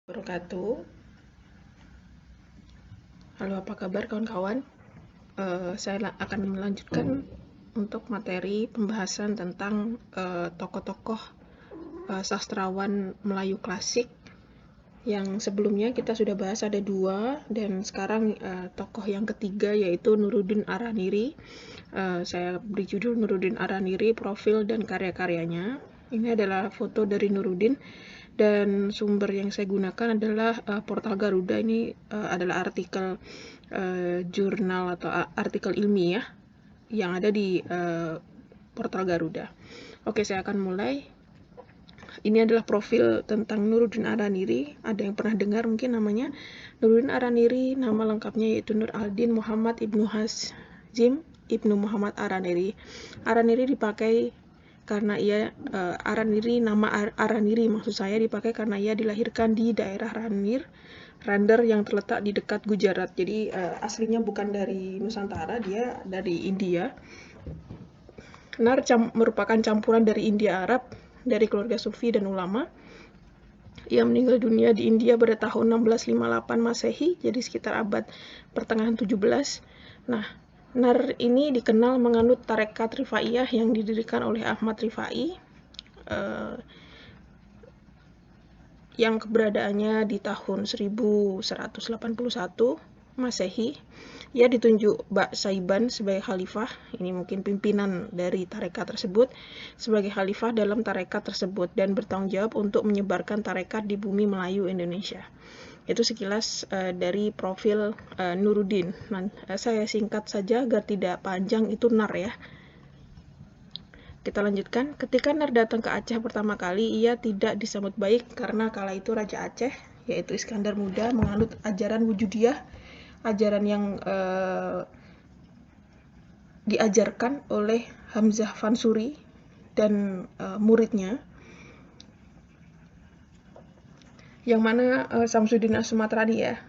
Wabarakatuh. Halo, apa kabar kawan-kawan? Saya akan melanjutkan untuk materi pembahasan tentang tokoh-tokoh sastrawan Melayu klasik. Yang sebelumnya kita sudah bahas ada 2, dan sekarang tokoh yang ketiga yaitu Nuruddin Araniri. Saya beri judul Nuruddin Araniri, profil dan karya-karyanya. Ini adalah foto dari Nuruddin, dan sumber yang saya gunakan adalah portal Garuda. Ini adalah artikel jurnal atau artikel ilmiah yang ada di portal Garuda. Oke, saya akan mulai. Ini adalah profil tentang Nuruddin Araniri. Ada yang pernah dengar mungkin namanya? Nuruddin Araniri, nama lengkapnya yaitu Nur Aldin Muhammad Ibnu Hazim Ibnu Muhammad Araniri. Araniri dipakai karena ia nama Araniri maksud saya dipakai karena ia dilahirkan di daerah Rander yang terletak di dekat Gujarat. Jadi aslinya bukan dari Nusantara, dia dari India. Nar merupakan campuran dari India Arab, dari keluarga sufi dan ulama. Ia meninggal dunia di India pada tahun 1658 Masehi, jadi sekitar abad pertengahan 17. Nah, Nar ini dikenal menganut tarekat Rifaiyah yang didirikan oleh Ahmad Rifai, yang keberadaannya di tahun 1181 Masehi. Ia ditunjuk Bak Saiban sebagai khalifah, ini mungkin pimpinan dari tarekat tersebut, sebagai khalifah dalam tarekat tersebut, dan bertanggung jawab untuk menyebarkan tarekat di bumi Melayu Indonesia. Itu sekilas dari profil Nuruddin. Saya singkat saja agar tidak panjang, itu Nar ya. Kita lanjutkan. Ketika Nar datang ke Aceh pertama kali, ia tidak disambut baik karena kala itu Raja Aceh, yaitu Iskandar Muda, menganut ajaran Wujudiyah, ajaran yang diajarkan oleh Hamzah Fansuri dan muridnya, yang mana Samsudin As-Sumatrani ya,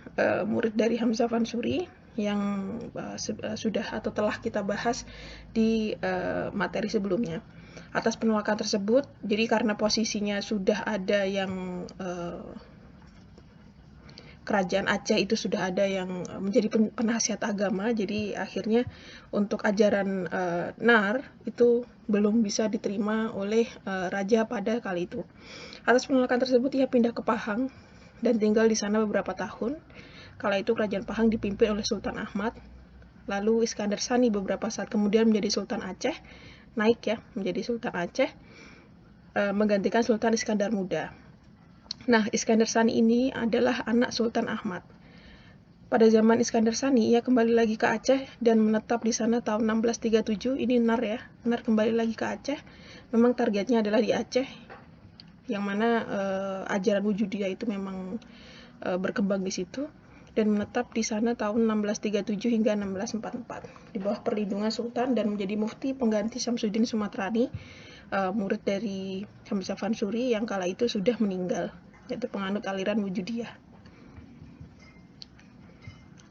murid dari Hamzah Fansuri, yang sudah atau telah kita bahas di materi sebelumnya. Atas penolakan tersebut, jadi karena posisinya sudah ada yang kerajaan Aceh itu sudah ada yang menjadi penasihat agama, jadi akhirnya untuk ajaran Nar itu belum bisa diterima oleh raja pada kali itu. Atas penolakan tersebut ia pindah ke Pahang dan tinggal di sana beberapa tahun. Kala itu kerajaan Pahang dipimpin oleh Sultan Ahmad. Lalu Iskandar Sani beberapa saat kemudian menjadi Sultan Aceh, naik ya menjadi Sultan Aceh, menggantikan Sultan Iskandar Muda. Nah, Iskandar Sani ini adalah anak Sultan Ahmad. Pada zaman Iskandar Sani, ia kembali lagi ke Aceh dan menetap di sana tahun 1637. Ini Nar ya, Nar kembali lagi ke Aceh. Memang targetnya adalah di Aceh, yang mana ajaran Wujudiyah itu memang berkembang di situ, dan menetap di sana tahun 1637 hingga 1644 di bawah perlindungan Sultan dan menjadi mufti pengganti Samsudin Sumatrani, murid dari Hamzah Fansuri yang kala itu sudah meninggal, yaitu penganut aliran Wujudiyah.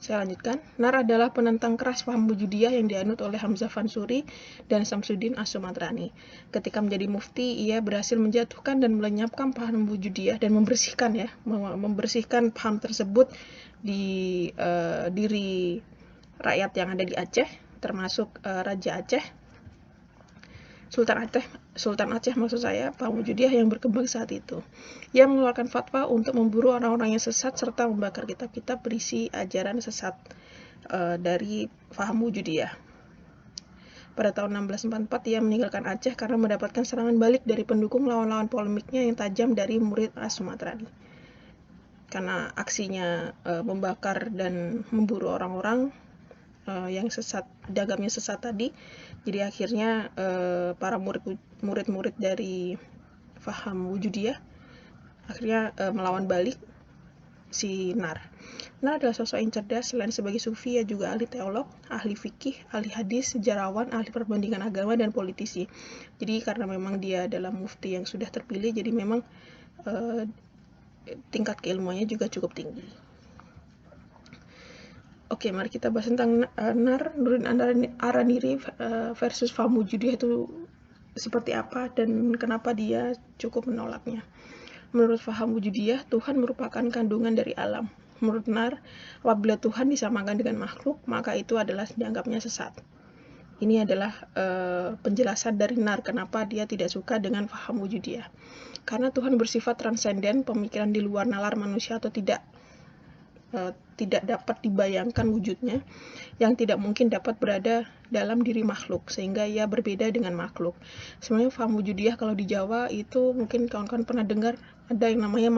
Saya lanjutkan. Nar adalah penentang keras paham Wujudiyah yang dianut oleh Hamzah Fansuri dan Samsudin As-Sumatrani. Ketika menjadi mufti, ia berhasil menjatuhkan dan melenyapkan paham Wujudiyah dan membersihkan paham tersebut di diri rakyat yang ada di Aceh, termasuk Raja Aceh, Sultan Aceh maksud saya, paham Wujudiyah yang berkembang saat itu. Ia mengeluarkan fatwa untuk memburu orang-orang yang sesat serta membakar kitab-kitab berisi ajaran sesat dari paham Wujudiyah. Pada tahun 1644 ia meninggalkan Aceh karena mendapatkan serangan balik dari pendukung lawan-lawan polemiknya yang tajam dari murid As-Sumatrani. Karena aksinya membakar dan memburu orang-orang yang sesat, dagamnya sesat tadi, jadi akhirnya para murid-murid dari faham Wujudiyah akhirnya melawan balik si Nar. Nar adalah sosok yang cerdas. Selain sebagai sufi, ia juga ahli teolog, ahli fikih, ahli hadis, sejarawan, ahli perbandingan agama, dan politisi. Jadi karena memang dia adalah mufti yang sudah terpilih, jadi memang tingkat keilmuannya juga cukup tinggi. Oke, mari kita bahas tentang Nar, Nuruddin Araniri versus Faham Wujudiyah itu seperti apa dan kenapa dia cukup menolaknya. Menurut faham wujudiyah, Tuhan merupakan kandungan dari alam. Menurut Nar, apabila Tuhan disamakan dengan makhluk, maka itu adalah dianggapnya sesat. Ini adalah penjelasan dari Nar kenapa dia tidak suka dengan faham wujudiyah. Karena Tuhan bersifat transenden, pemikiran di luar nalar manusia atau tidak dapat dibayangkan wujudnya, yang tidak mungkin dapat berada dalam diri makhluk, sehingga ia berbeda dengan makhluk. Sebenarnya faham wujudiyah kalau di Jawa itu mungkin kawan-kawan pernah dengar ada yang namanya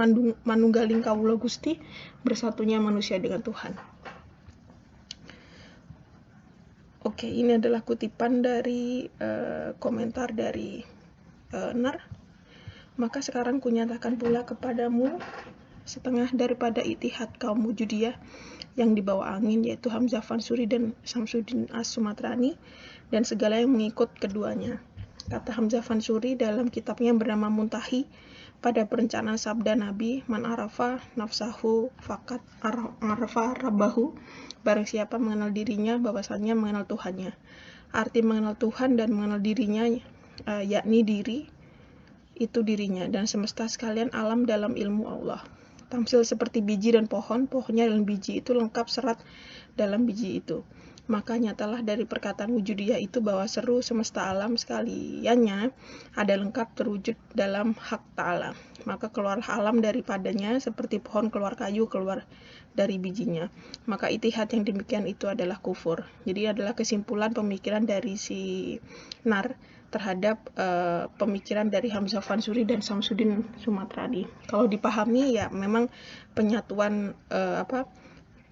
manunggaling kawula Gusti, bersatunya manusia dengan Tuhan. Oke, ini adalah kutipan dari komentar dari Nar. Maka sekarang kunyatakan pula kepadamu setengah daripada itihad kaum wujudiyah yang dibawa angin, yaitu Hamzah Fansuri dan Samsudin As-Sumatrani, dan segala yang mengikut keduanya. Kata Hamzah Fansuri dalam kitabnya yang bernama Muntahi, pada perencanaan sabda Nabi, man arafa nafsahu fakat arafa rabbahu, barang siapa mengenal dirinya, bahwasannya mengenal Tuhannya. Arti mengenal Tuhan dan mengenal dirinya, yakni diri, itu dirinya, dan semesta sekalian alam dalam ilmu Allah. Tamsil seperti biji dan pohon, pohonnya dan biji itu lengkap serat dalam biji itu. Maka nyatalah dari perkataan wujudiyah itu bahwa seru semesta alam sekaliannya ada lengkap terwujud dalam hak ta'ala. Maka keluar alam daripadanya seperti pohon keluar kayu keluar dari bijinya. Maka itihad yang demikian itu adalah kufur. Jadi adalah kesimpulan pemikiran dari si Nar terhadap pemikiran dari Hamzah Fansuri dan Samsudin Sumatrani. Kalau dipahami ya memang penyatuan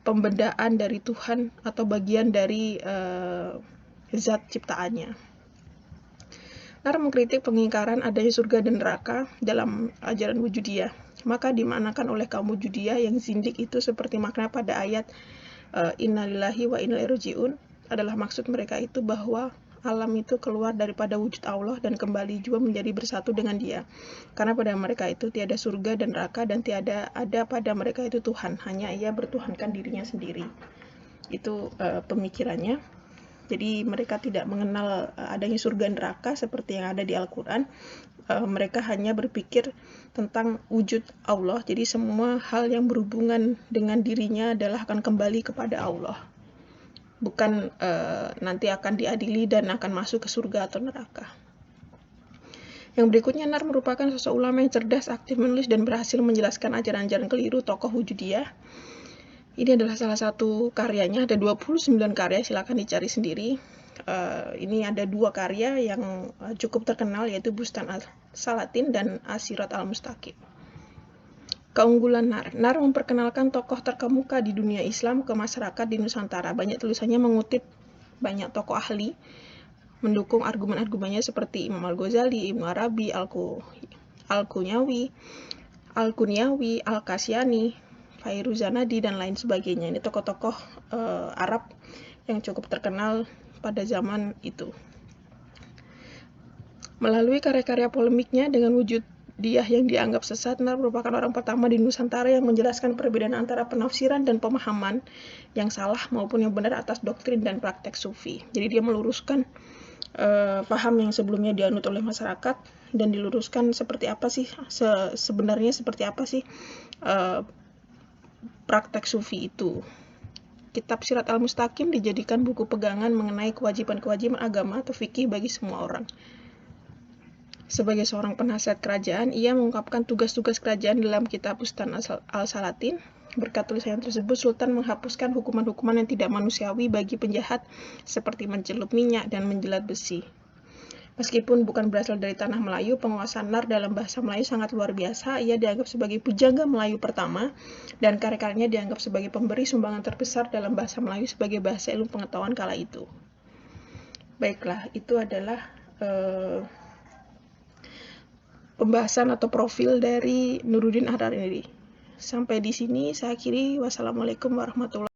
pembedaan dari Tuhan atau bagian dari zat ciptaannya. Nar mengkritik pengingkaran adanya surga dan neraka dalam ajaran wujudiyah. Maka dimanakan oleh kaum wujudiyah yang zindik itu seperti makna pada ayat innalillahi wa inna ilaihi raji'un, adalah maksud mereka itu bahwa alam itu keluar daripada wujud Allah dan kembali juga menjadi bersatu dengan Dia. Karena pada mereka itu tiada surga dan neraka dan tiada ada pada mereka itu Tuhan, hanya Ia bertuhankan dirinya sendiri. Itu pemikirannya. Jadi mereka tidak mengenal adanya surga dan neraka seperti yang ada di Al-Quran. Mereka hanya berpikir tentang wujud Allah. Jadi semua hal yang berhubungan dengan dirinya adalah akan kembali kepada Allah. Bukan nanti akan diadili dan akan masuk ke surga atau neraka. Yang berikutnya, Nar merupakan sosok ulama yang cerdas, aktif menulis, dan berhasil menjelaskan ajaran-ajaran keliru tokoh wujudiyah. Ini adalah salah satu karyanya, ada 29 karya, silakan dicari sendiri. Ini ada 2 karya yang cukup terkenal, yaitu Bustan Al-Salatin dan As-Sirat Al-Mustaqim. Keunggulan Nar. Nar memperkenalkan tokoh terkemuka di dunia Islam ke masyarakat di Nusantara. Banyak tulisannya mengutip banyak tokoh ahli, mendukung argumen-argumennya seperti Imam Al-Ghazali, Ibnu Arabi, Al-Kunyawi, Al-Kasyani, Fairuzanadi, dan lain sebagainya. Ini tokoh-tokoh Arab yang cukup terkenal pada zaman itu. Melalui karya-karya polemiknya dengan wujud Dia yang dianggap sesat, Nar merupakan orang pertama di Nusantara yang menjelaskan perbedaan antara penafsiran dan pemahaman yang salah maupun yang benar atas doktrin dan praktek sufi. Jadi dia meluruskan paham yang sebelumnya dianut oleh masyarakat dan diluruskan seperti apa sih sebenarnya seperti apa sih praktek sufi itu. Kitab Sirat Al-Mustaqim dijadikan buku pegangan mengenai kewajiban-kewajiban agama atau fikih bagi semua orang. Sebagai seorang penasihat kerajaan, ia mengungkapkan tugas-tugas kerajaan dalam kitab Bustan Al-Salatin. Berkat tulisan tersebut, Sultan menghapuskan hukuman-hukuman yang tidak manusiawi bagi penjahat seperti mencelup minyak dan menjilat besi. Meskipun bukan berasal dari tanah Melayu, penguasa Nar dalam bahasa Melayu sangat luar biasa. Ia dianggap sebagai pujangga Melayu pertama, dan karya-karyanya dianggap sebagai pemberi sumbangan terbesar dalam bahasa Melayu sebagai bahasa ilmu pengetahuan kala itu. Baiklah, itu adalah pembahasan atau profil dari Nuruddin Ar-Razi. Sampai di sini saya akhiri. Wassalamualaikum warahmatullahi wabarakatuh.